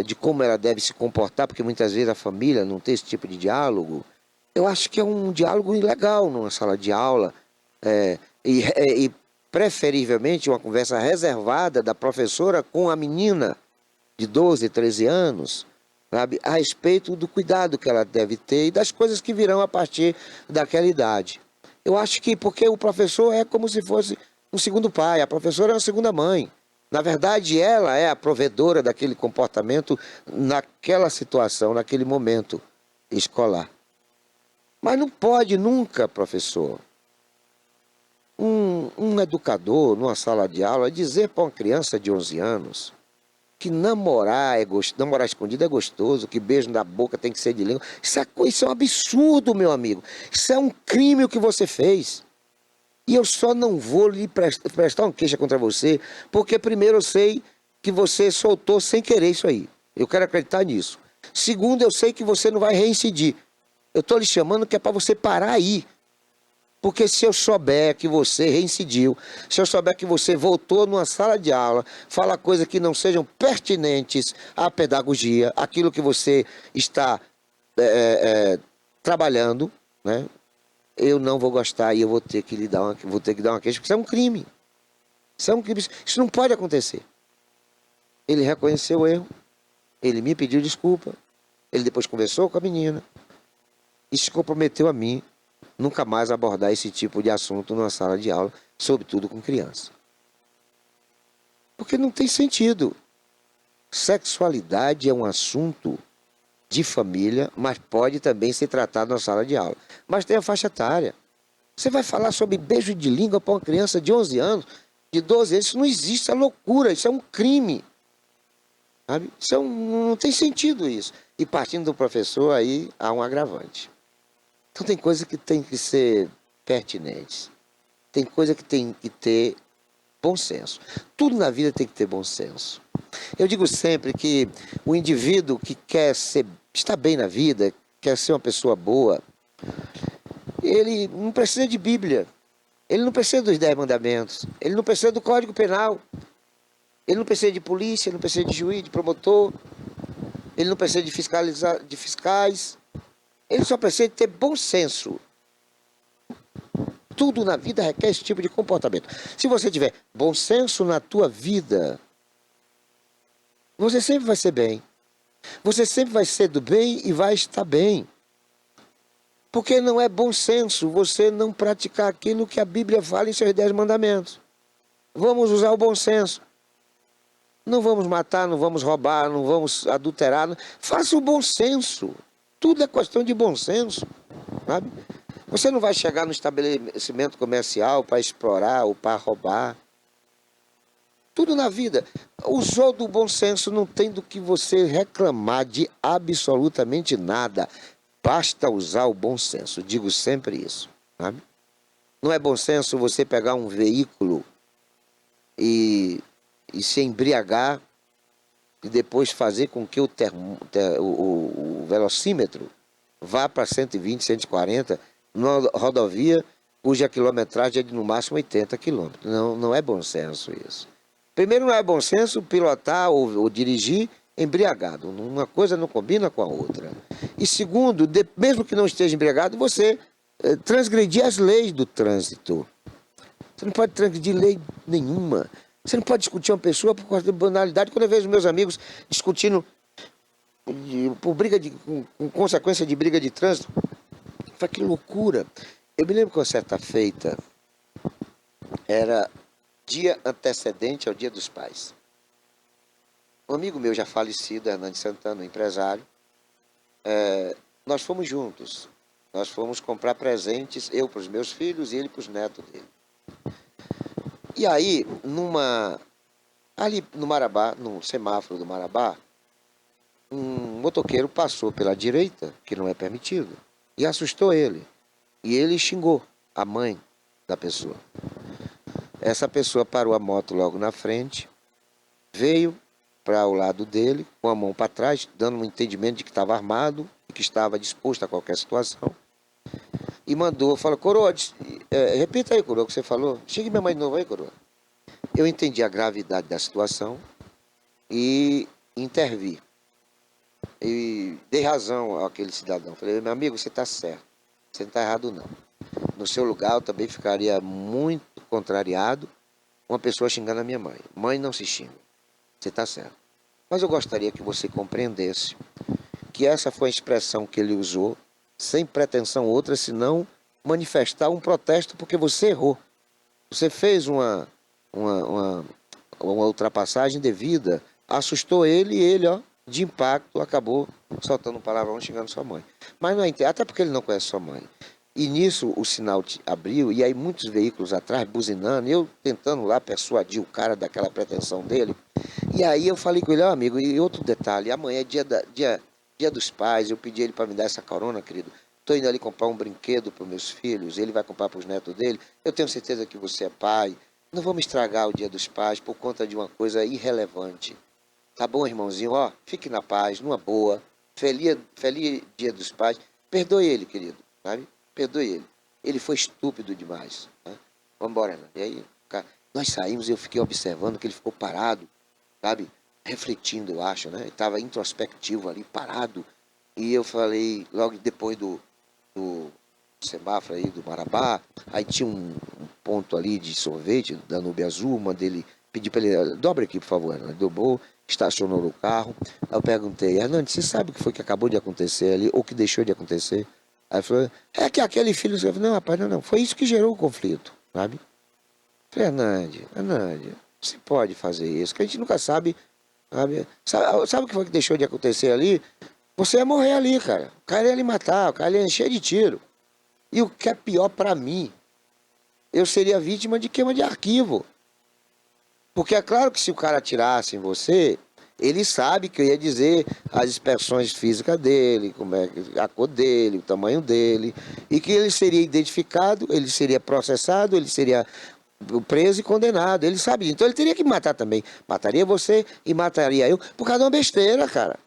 de como ela deve se comportar, porque muitas vezes a família não tem esse tipo de diálogo, eu acho que é um diálogo ilegal numa sala de aula, e preferivelmente uma conversa reservada da professora com a menina de 12, 13 anos, sabe, a respeito do cuidado que ela deve ter e das coisas que virão a partir daquela idade. Eu acho que porque o professor é como se fosse um segundo pai, a professora é uma segunda mãe. Na verdade, ela é a provedora daquele comportamento naquela situação, naquele momento escolar. Mas não pode nunca, professor, um educador numa sala de aula dizer para uma criança de 11 anos que namorar escondido é gostoso, que beijo na boca tem que ser de língua. Isso é um absurdo, meu amigo. Isso é um crime o que você fez. E eu só não vou lhe prestar uma queixa contra você, porque primeiro eu sei que você soltou sem querer isso aí. Eu quero acreditar nisso. Segundo, eu sei que você não vai reincidir. Eu estou lhe chamando que é para você parar aí. Porque se eu souber que você reincidiu, se eu souber que você voltou numa sala de aula, fala coisas que não sejam pertinentes à pedagogia, aquilo que você está trabalhando, né? Eu não vou gostar e eu vou ter que lhe dar vou ter que dar uma queixa, porque isso é um crime. Isso é um crime. Isso não pode acontecer. Ele reconheceu o erro, ele me pediu desculpa, ele depois conversou com a menina e se comprometeu a mim nunca mais abordar esse tipo de assunto numa sala de aula, sobretudo com criança. Porque não tem sentido. Sexualidade é um assunto de família, mas pode também ser tratado na sala de aula. Mas tem a faixa etária. Você vai falar sobre beijo de língua para uma criança de 11 anos, de 12 anos, isso não existe, isso é loucura, isso é um crime. Sabe? Não tem sentido isso. E partindo do professor, aí há um agravante. Então tem coisa que tem que ser pertinentes. Tem coisa que tem que ter bom senso. Tudo na vida tem que ter bom senso. Eu digo sempre que o indivíduo que quer estar bem na vida, quer ser uma pessoa boa, ele não precisa de Bíblia. Ele não precisa dos 10 mandamentos. Ele não precisa do Código Penal. Ele não precisa de polícia, ele não precisa de juiz, de promotor. Ele não precisa de fiscais. Ele só precisa de ter bom senso. Tudo na vida requer esse tipo de comportamento. Se você tiver bom senso na tua vida, você sempre vai ser bem. Você sempre vai ser do bem e vai estar bem. Porque não é bom senso você não praticar aquilo que a Bíblia fala em seus 10 mandamentos. Vamos usar o bom senso. Não vamos matar, não vamos roubar, não vamos adulterar. Faça o bom senso. Tudo é questão de bom senso, sabe? Você não vai chegar no estabelecimento comercial para explorar ou para roubar. Tudo na vida. Usou do bom senso, não tem do que você reclamar de absolutamente nada. Basta usar o bom senso. Digo sempre isso, sabe? Não é bom senso você pegar um veículo e se embriagar e depois fazer com que o velocímetro vá para 120, 140 numa rodovia cuja quilometragem é de no máximo 80 quilômetros. Não é bom senso isso. Primeiro, não é bom senso pilotar ou dirigir embriagado. Uma coisa não combina com a outra. E segundo, mesmo que não esteja embriagado, você transgredir as leis do trânsito. Você não pode transgredir lei nenhuma. Você não pode discutir uma pessoa por causa de banalidade. Quando eu vejo meus amigos discutindo por com consequência de briga de trânsito, eu falo, que loucura. Eu me lembro que uma certa feita era dia antecedente ao Dia dos Pais. Um amigo meu já falecido, Hernandes Santana, um empresário, nós fomos juntos. Nós fomos comprar presentes, eu para os meus filhos e ele para os netos dele. E aí, ali no Marabá, no semáforo do Marabá, um motoqueiro passou pela direita, que não é permitido, e assustou ele. E ele xingou a mãe da pessoa. Essa pessoa parou a moto logo na frente, veio para o lado dele, com a mão para trás, dando um entendimento de que estava armado e que estava disposto a qualquer situação. E falou, coroa, repita aí, coroa, o que você falou. Chegue minha mãe de novo aí, coroa. Eu entendi a gravidade da situação e intervi. E dei razão àquele cidadão. Falei, meu amigo, você está certo. Você não está errado, não. No seu lugar, eu também ficaria muito contrariado uma pessoa xingando a minha mãe. Mãe não se xinga. Você está certo. Mas eu gostaria que você compreendesse que essa foi a expressão que ele usou, sem pretensão outra, senão manifestar um protesto porque você errou. Você fez uma ultrapassagem devida, assustou ele e ele, de impacto, acabou soltando um palavrão xingando sua mãe. Mas não é, até porque ele não conhece sua mãe. E nisso o sinal abriu, e aí muitos veículos atrás, buzinando, eu tentando lá persuadir o cara daquela pretensão dele. E aí eu falei com ele, amigo, e outro detalhe, amanhã é dia dos pais, eu pedi ele para me dar essa carona, querido. estou indo ali comprar um brinquedo para os meus filhos, ele vai comprar para os netos dele, eu tenho certeza que você é pai. Não vamos estragar o Dia dos Pais por conta de uma coisa irrelevante. Tá bom, irmãozinho? Ó, fique na paz, numa boa. Feliz Dia dos Pais. Perdoe ele, querido, sabe? Perdoe ele. Ele foi estúpido demais. Né? Vamos embora, né? E aí, cara, nós saímos e eu fiquei observando que ele ficou parado, sabe? Refletindo, eu acho, né? Ele estava introspectivo ali, parado. E eu falei, logo depois do semáforo aí do Marabá, aí tinha um ponto ali de sorvete da Nube Azul, uma dele pedi para ele, dobra aqui, por favor. Ele dobrou, estacionou no carro. Aí eu perguntei, Hernandes, você sabe o que foi que acabou de acontecer ali, ou que deixou de acontecer? Aí ele falou, é que aquele filho... Eu falei, não, rapaz, não, foi isso que gerou o conflito, sabe? Eu falei, Hernandes, você pode fazer isso, que a gente nunca sabe, sabe? Sabe o que foi que deixou de acontecer ali? Você ia morrer ali, cara. O cara ia lhe matar, o cara ia encher de tiro. E o que é pior para mim, eu seria vítima de queima de arquivo. Porque é claro que se o cara atirasse em você, ele sabe que eu ia dizer as expressões físicas dele, como é a cor dele, o tamanho dele, e que ele seria identificado, ele seria processado, ele seria preso e condenado. Ele sabe disso. Então ele teria que me matar também. Mataria você e mataria eu por causa de uma besteira, cara.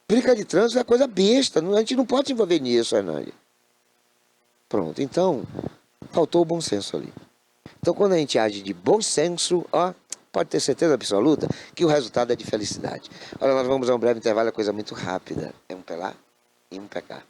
Briga de trânsito é coisa besta. A gente não pode se envolver nisso, Hernani. Pronto, então, faltou o bom senso ali. Então, quando a gente age de bom senso, ó, pode ter certeza absoluta que o resultado é de felicidade. Olha, nós vamos a um breve intervalo, é coisa muito rápida. É um pelar e um pecar.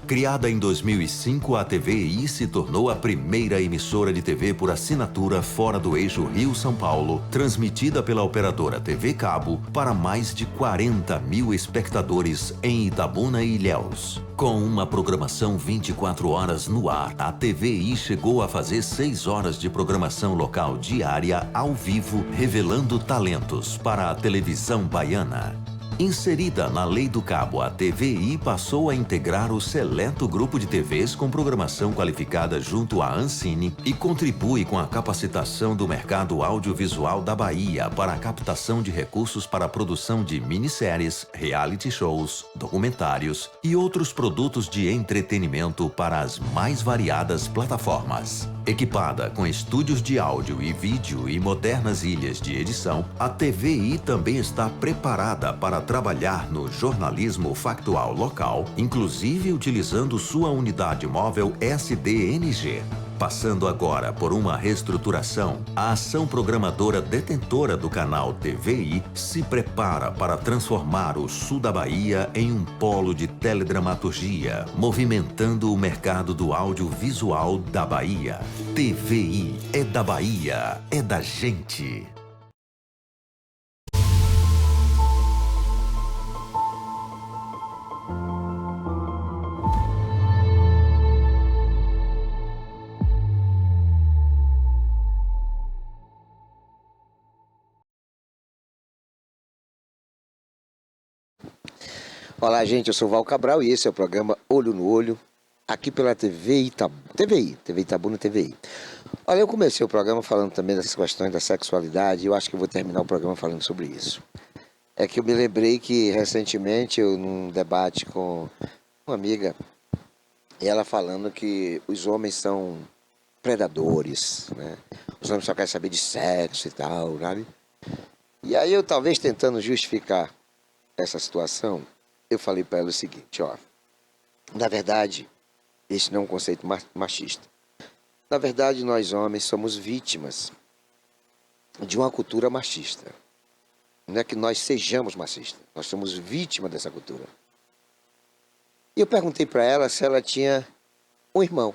Criada em 2005, a TVI se tornou a primeira emissora de TV por assinatura fora do eixo Rio-São Paulo, transmitida pela operadora TV Cabo para mais de 40 mil espectadores em Itabuna e Ilhéus. Com uma programação 24 horas no ar, a TVI chegou a fazer 6 horas de programação local diária ao vivo, revelando talentos para a televisão baiana. Inserida na Lei do Cabo, a TVI passou a integrar o seleto grupo de TVs com programação qualificada junto à Ancine e contribui com a capacitação do mercado audiovisual da Bahia para a captação de recursos para a produção de minisséries, reality shows, documentários e outros produtos de entretenimento para as mais variadas plataformas. Equipada com estúdios de áudio e vídeo e modernas ilhas de edição, a TVI também está preparada para trabalhar no jornalismo factual local, inclusive utilizando sua unidade móvel SDNG. Passando agora por uma reestruturação, a ação programadora detentora do canal TVI se prepara para transformar o sul da Bahia em um polo de teledramaturgia, movimentando o mercado do audiovisual da Bahia. TVI é da Bahia, é da gente. Olá, gente, eu sou Val Cabral e esse é o programa Olho no Olho, aqui pela TVI Itabuna TVI. Olha, eu comecei o programa falando também dessas questões da sexualidade e eu acho que eu vou terminar o programa falando sobre isso. É que eu me lembrei que recentemente eu, num debate com uma amiga, ela falando que os homens são predadores, né? Os homens só querem saber de sexo e tal, sabe? E aí eu talvez tentando justificar essa situação, eu falei para ela o seguinte, ó, na verdade, esse não é um conceito machista. Na verdade, nós homens somos vítimas de uma cultura machista. Não é que nós sejamos machistas, nós somos vítimas dessa cultura. E eu perguntei para ela se ela tinha um irmão.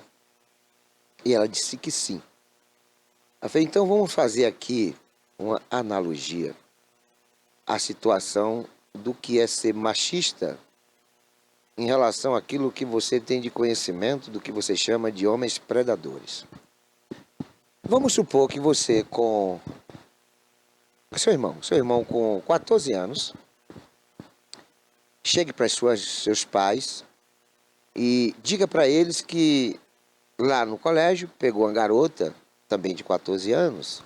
E ela disse que sim. Eu falei, então vamos fazer aqui uma analogia à situação do que é ser machista em relação àquilo que você tem de conhecimento do que você chama de homens predadores. Vamos supor que você com seu irmão com 14 anos, chegue para seus pais E diga para eles que lá no colégio pegou uma garota, também de 14 anos,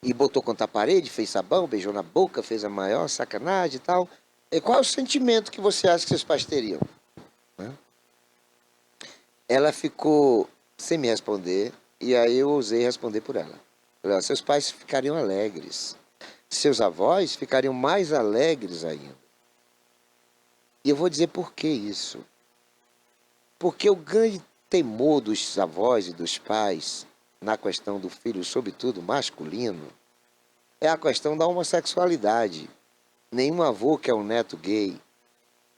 e botou contra a parede, fez sabão, beijou na boca, fez a maior sacanagem e tal. E qual é o sentimento que você acha que seus pais teriam? Né? Ela ficou sem me responder, e aí eu ousei responder por ela. Falei, ó, seus pais ficariam alegres, seus avós ficariam mais alegres ainda. E eu vou dizer por que isso. Porque o grande temor dos avós e dos pais na questão do filho, sobretudo masculino, é a questão da homossexualidade. Nenhum avô quer um neto gay,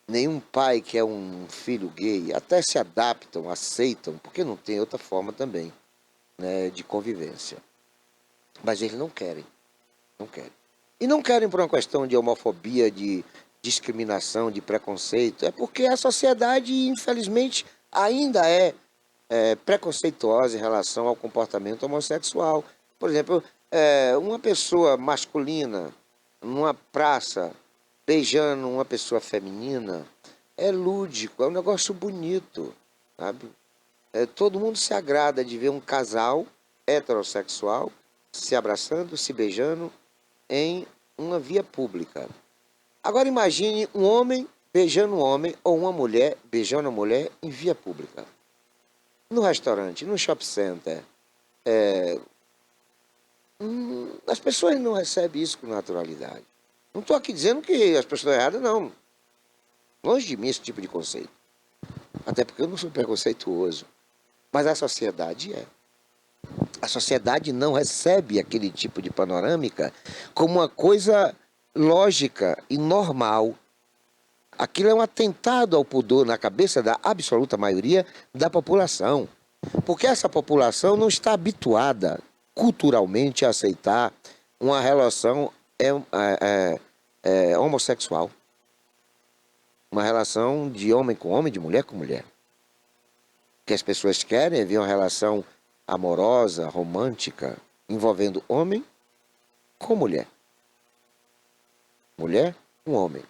nenhum pai quer um filho gay, até se adaptam, aceitam, porque não tem outra forma também, né, de convivência. Mas eles não querem, não querem. E não querem por uma questão de homofobia, de discriminação, de preconceito, é porque a sociedade, infelizmente, ainda é preconceituosa em relação ao comportamento homossexual. Por exemplo, uma pessoa masculina numa praça beijando uma pessoa feminina é lúdico, é um negócio bonito, sabe? Todo mundo se agrada de ver um casal heterossexual se abraçando, se beijando em uma via pública. Agora imagine um homem beijando um homem ou uma mulher beijando uma mulher em via pública. No restaurante, no shopping center. As pessoas não recebem isso com naturalidade. Não estou aqui dizendo que as pessoas estão erradas, não. Longe de mim esse tipo de conceito. Até porque eu não sou preconceituoso. Mas a sociedade é. A sociedade não recebe aquele tipo de panorâmica como uma coisa lógica e normal. Aquilo é um atentado ao pudor na cabeça da absoluta maioria da população. Porque essa população não está habituada culturalmente a aceitar uma relação homossexual. Uma relação de homem com homem, de mulher com mulher. O que as pessoas querem é ver uma relação amorosa, romântica, envolvendo homem com mulher. Mulher com homem.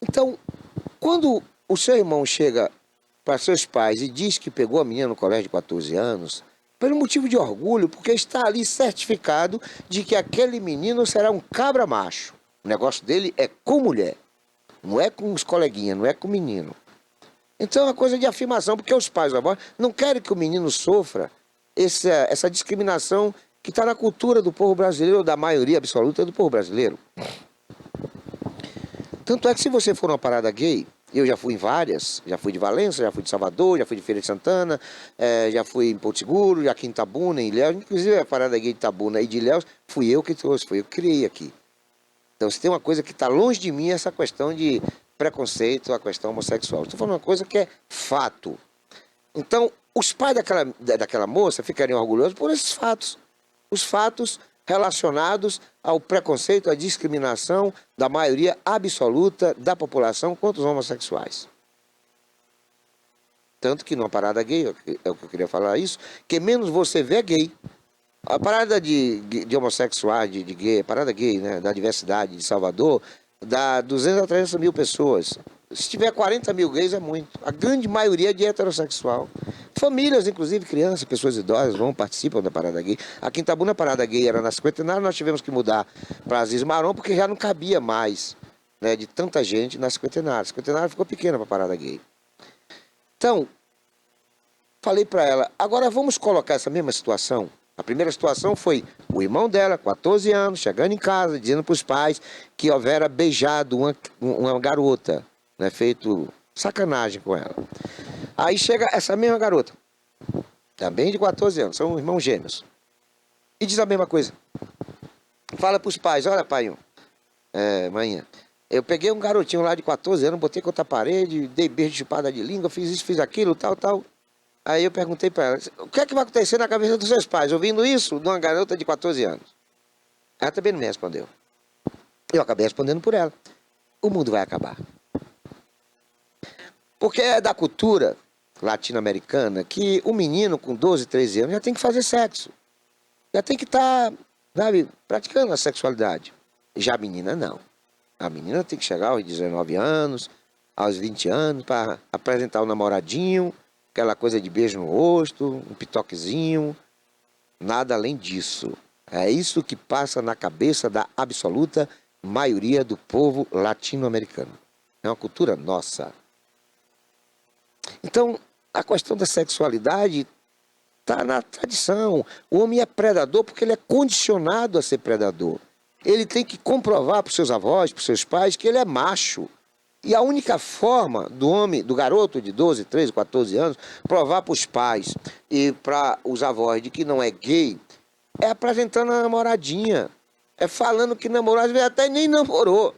Então, quando o seu irmão chega para seus pais e diz que pegou a menina no colégio de 14 anos, pelo motivo de orgulho, porque está ali certificado de que aquele menino será um cabra macho. O negócio dele é com mulher, não é com os coleguinhas, não é com o menino. Então é uma coisa de afirmação, porque os pais e avós não querem que o menino sofra essa discriminação que está na cultura do povo brasileiro, ou da maioria absoluta do povo brasileiro. Tanto é que se você for numa parada gay, eu já fui em várias, já fui de Valença, já fui de Salvador, já fui de Feira de Santana, já fui em Porto Seguro, já aqui em Itabuna, em Ilhéus, inclusive a parada gay de Itabuna e de Ilhéus, fui eu que trouxe, fui eu que criei aqui. Então se tem uma coisa que está longe de mim, essa questão de preconceito, a questão homossexual. Estou falando uma coisa que é fato. Então, os pais daquela moça ficariam orgulhosos por esses fatos. Os fatos relacionados ao preconceito, à discriminação da maioria absoluta da população contra os homossexuais. Tanto que numa parada gay, é o que eu queria falar isso, que menos você vê gay. A parada de homossexuais, de gay, a parada gay, né, da diversidade de Salvador, dá 200 a 300 mil pessoas. Se tiver 40 mil gays é muito. A grande maioria é de heterossexual. Famílias, inclusive crianças, pessoas idosas, participam da parada gay. Aqui em Itabuna a parada gay era na Cinquentenário, nós tivemos que mudar para Aziz Marom, porque já não cabia mais, né, de tanta gente na Cinquentenário. A Cinquentenário ficou pequena para a parada gay. Então, falei para ela, agora vamos colocar essa mesma situação. A primeira situação foi o irmão dela, 14 anos, chegando em casa, dizendo para os pais que houvera beijado uma garota, né, feito sacanagem com ela. Aí chega essa mesma garota, também de 14 anos, são irmãos gêmeos, e diz a mesma coisa. Fala para os pais, olha pai, manhã, eu peguei um garotinho lá de 14 anos, botei contra a parede, dei beijo de chupada de língua, fiz isso, fiz aquilo, tal. Aí eu perguntei para ela, o que é que vai acontecer na cabeça dos seus pais, ouvindo isso de uma garota de 14 anos? Ela também não me respondeu. Eu acabei respondendo por ela. O mundo vai acabar. Porque é da cultura latino-americana que o menino com 12, 13 anos já tem que fazer sexo. Já tem que estar, praticando a sexualidade. Já a menina não. A menina tem que chegar aos 19 anos, aos 20 anos, para apresentar o namoradinho, aquela coisa de beijo no rosto, um pitoquezinho, nada além disso. É isso que passa na cabeça da absoluta maioria do povo latino-americano. É uma cultura nossa. Então, a questão da sexualidade está na tradição. O homem é predador porque ele é condicionado a ser predador. Ele tem que comprovar para os seus avós, para os seus pais, que ele é macho. E a única forma do homem, do garoto de 12, 13, 14 anos, provar para os pais e para os avós de que não é gay, é apresentando a namoradinha. É falando que namorou, às vezes até nem namorou.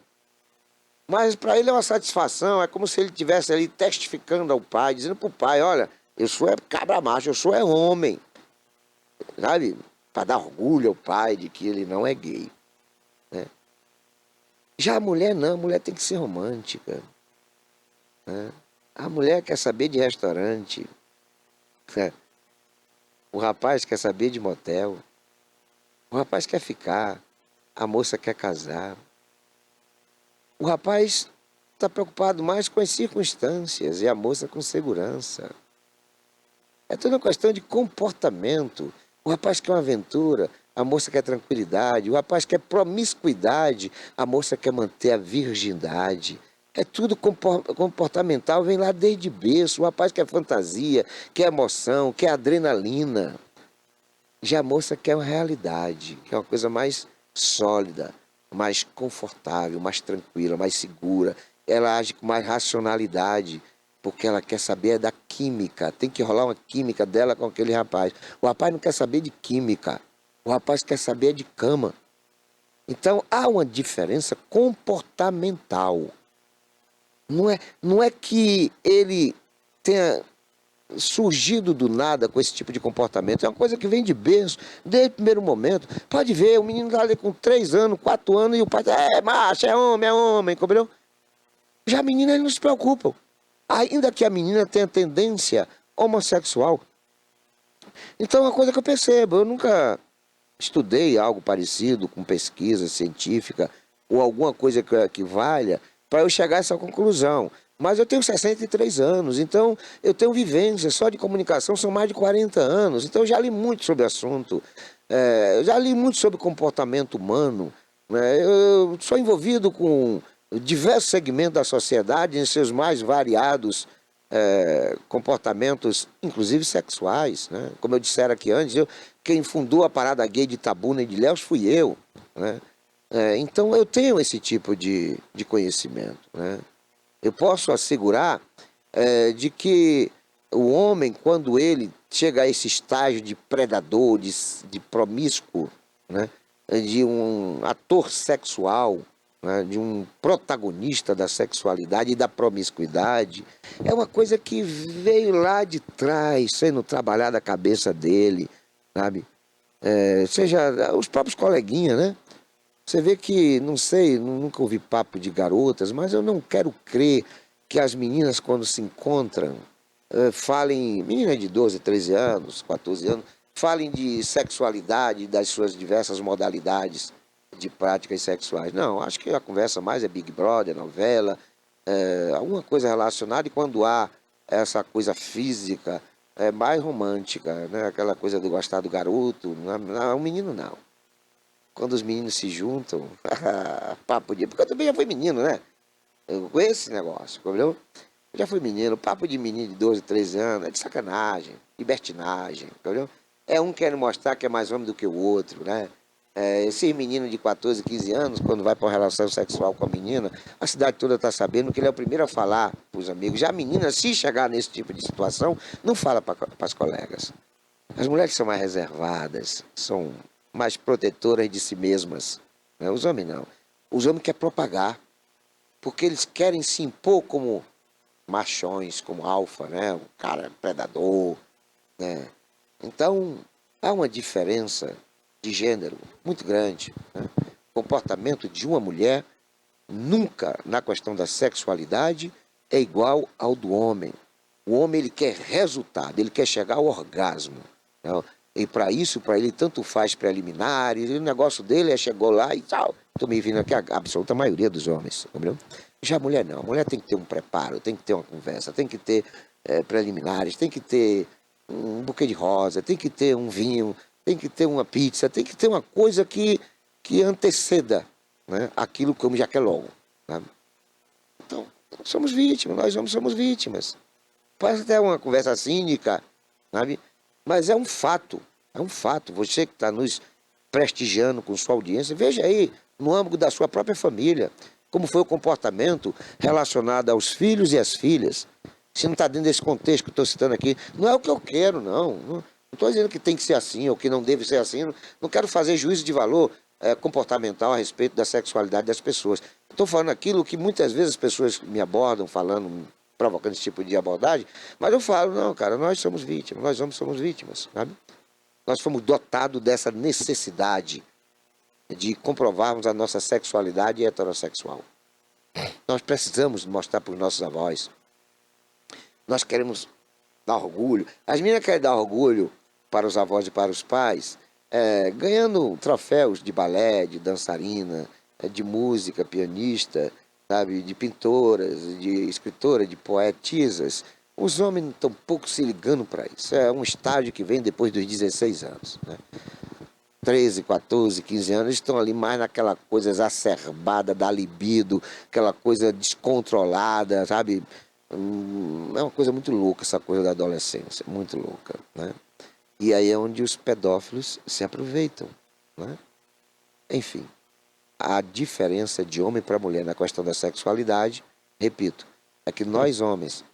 Mas para ele é uma satisfação, é como se ele estivesse ali testificando ao pai, dizendo para o pai, olha, eu sou cabra macho, eu sou homem. Sabe? Para dar orgulho ao pai de que ele não é gay. Né? Já a mulher não, a mulher tem que ser romântica. Né? A mulher quer saber de restaurante. Né? O rapaz quer saber de motel. O rapaz quer ficar. A moça quer casar. O rapaz está preocupado mais com as circunstâncias e a moça com segurança. É toda uma questão de comportamento. O rapaz quer uma aventura, a moça quer tranquilidade. O rapaz quer promiscuidade, a moça quer manter a virgindade. É tudo comportamental, vem lá desde berço. O rapaz quer fantasia, quer emoção, quer adrenalina. Já a moça quer uma realidade, quer uma coisa mais sólida, mais confortável, mais tranquila, mais segura. Ela age com mais racionalidade, porque ela quer saber da química. Tem que rolar uma química dela com aquele rapaz. O rapaz não quer saber de química. O rapaz quer saber de cama. Então, há uma diferença comportamental. Não é que ele tenha surgido do nada com esse tipo de comportamento. É uma coisa que vem de berço, desde o primeiro momento. Pode ver, o menino está ali com 3 anos, 4 anos, e o pai diz, macho, é homem, compreendeu? Já a menina, eles não se preocupam. Ainda que a menina tenha tendência homossexual. Então é uma coisa que eu percebo. Eu nunca estudei algo parecido com pesquisa científica ou alguma coisa que valha para eu chegar a essa conclusão. Mas eu tenho 63 anos, então eu tenho vivência só de comunicação, são mais de 40 anos. Então eu já li muito sobre o assunto, eu já li muito sobre comportamento humano. Né? Eu sou envolvido com diversos segmentos da sociedade em seus mais variados comportamentos, inclusive sexuais. Né? Como eu dissera aqui antes, quem fundou a parada gay de Itabuna e de Ilhéus fui eu. Né? Então eu tenho esse tipo de conhecimento. Né? Eu posso assegurar de que o homem, quando ele chega a esse estágio de predador, de promíscuo, né, de um ator sexual, né, de um protagonista da sexualidade e da promiscuidade, é uma coisa que veio lá de trás, sendo trabalhada a cabeça dele, sabe? Seja os próprios coleguinhas, né? Você vê que, não sei, nunca ouvi papo de garotas, mas eu não quero crer que as meninas, quando se encontram, falem, meninas de 12, 13 anos, 14 anos, falem de sexualidade, das suas diversas modalidades de práticas sexuais. Não, acho que a conversa mais é Big Brother, novela, alguma coisa relacionada, e quando há essa coisa física, é mais romântica, né? Aquela coisa de gostar do garoto, não, o menino não. Quando os meninos se juntam, papo de... Porque eu também já fui menino, né? Eu conheço esse negócio, entendeu? Eu já fui menino, papo de menino de 12, 13 anos, é de sacanagem, libertinagem, entendeu? É um querendo mostrar que é mais homem do que o outro, né? Esses meninos de 14, 15 anos, quando vai para uma relação sexual com a menina, a cidade toda está sabendo que ele é o primeiro a falar para os amigos. Já a menina, se chegar nesse tipo de situação, não fala para as colegas. As mulheres são mais reservadas, são mais protetoras de si mesmas. Né? Os homens não. Os homens querem propagar, porque eles querem se impor como machões, como alfa, né? Um cara predador. Né? Então, há uma diferença de gênero muito grande. Né? O comportamento de uma mulher nunca, na questão da sexualidade, é igual ao do homem. O homem, ele quer resultado, ele quer chegar ao orgasmo. Né? E para isso, para ele, tanto faz preliminares, o negócio dele chegou lá e tal. Estou me vindo aqui a absoluta maioria dos homens, entendeu? Já a mulher não. A mulher tem que ter um preparo, tem que ter uma conversa, tem que ter preliminares, tem que ter um buquê de rosa, tem que ter um vinho, tem que ter uma pizza, tem que ter uma coisa que anteceda, né, aquilo que o homem já quer logo. Né? Então, somos vítimas, nós homens somos vítimas. Pode até uma conversa cínica, sabe? Mas é um fato, é um fato. Você que está nos prestigiando com sua audiência, veja aí, no âmbito da sua própria família, como foi o comportamento relacionado aos filhos e às filhas. Se não está dentro desse contexto que eu estou citando aqui, não é o que eu quero, não. Não estou dizendo que tem que ser assim ou que não deve ser assim. Não quero fazer juízo de valor comportamental a respeito da sexualidade das pessoas. Estou falando aquilo que muitas vezes as pessoas me abordam, falando, provocando esse tipo de abordagem, mas eu falo, não, cara, nós somos vítimas, nós homens somos vítimas, sabe? Nós fomos dotados dessa necessidade de comprovarmos a nossa sexualidade heterossexual. Nós precisamos mostrar para os nossos avós. Nós queremos dar orgulho. As meninas querem dar orgulho para os avós e para os pais, ganhando troféus de balé, de dançarina, de música, pianista, sabe, de pintoras, de escritoras, de poetisas. Os homens não estão pouco se ligando para isso. É um estágio que vem depois dos 16 anos. Né? 13, 14, 15 anos, estão ali mais naquela coisa exacerbada da libido, aquela coisa descontrolada, sabe? É uma coisa muito louca essa coisa da adolescência, muito louca, né? E aí é onde os pedófilos se aproveitam, né? Enfim, a diferença de homem para mulher na questão da sexualidade, repito, é que nós homens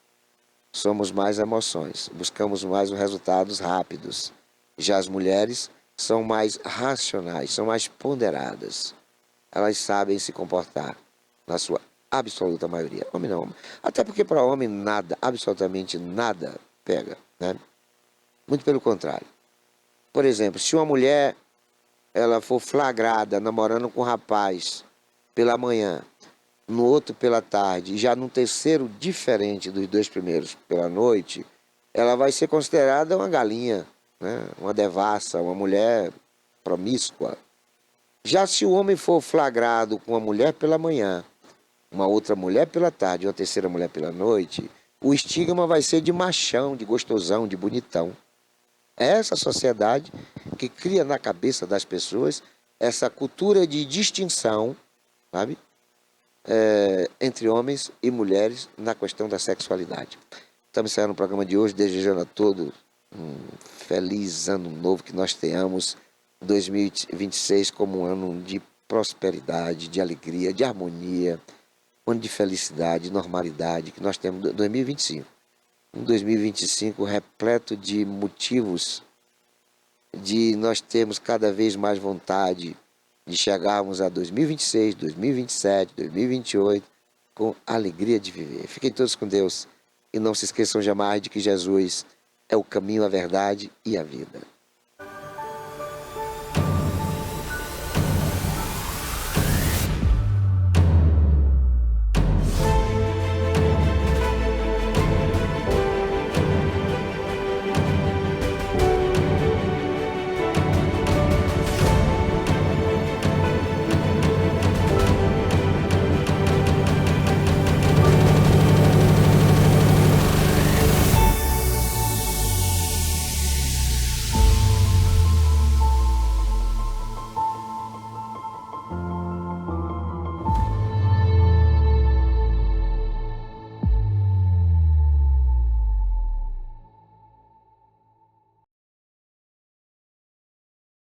somos mais emoções, buscamos mais os resultados rápidos. Já as mulheres são mais racionais, são mais ponderadas. Elas sabem se comportar, na sua absoluta maioria. Homem não. Até porque para homem nada, absolutamente nada pega, né? Muito pelo contrário. Por exemplo, se uma mulher ela for flagrada namorando com um rapaz pela manhã, no outro pela tarde, e já no terceiro diferente dos dois primeiros pela noite, ela vai ser considerada uma galinha, né? Uma devassa, uma mulher promíscua. Já se o homem for flagrado com uma mulher pela manhã, uma outra mulher pela tarde e uma terceira mulher pela noite, o estigma vai ser de machão, de gostosão, de bonitão. É essa sociedade que cria na cabeça das pessoas essa cultura de distinção, sabe? Entre homens e mulheres na questão da sexualidade. Estamos encerrando o programa de hoje, desejando a todos um feliz ano novo, que nós tenhamos 2026 como um ano de prosperidade, de alegria, de harmonia, um ano de felicidade, de normalidade, que nós temos 2025. Um 2025 repleto de motivos de nós termos cada vez mais vontade de chegarmos a 2026, 2027, 2028 com alegria de viver. Fiquem todos com Deus e não se esqueçam jamais de que Jesus é o caminho, a verdade e a vida.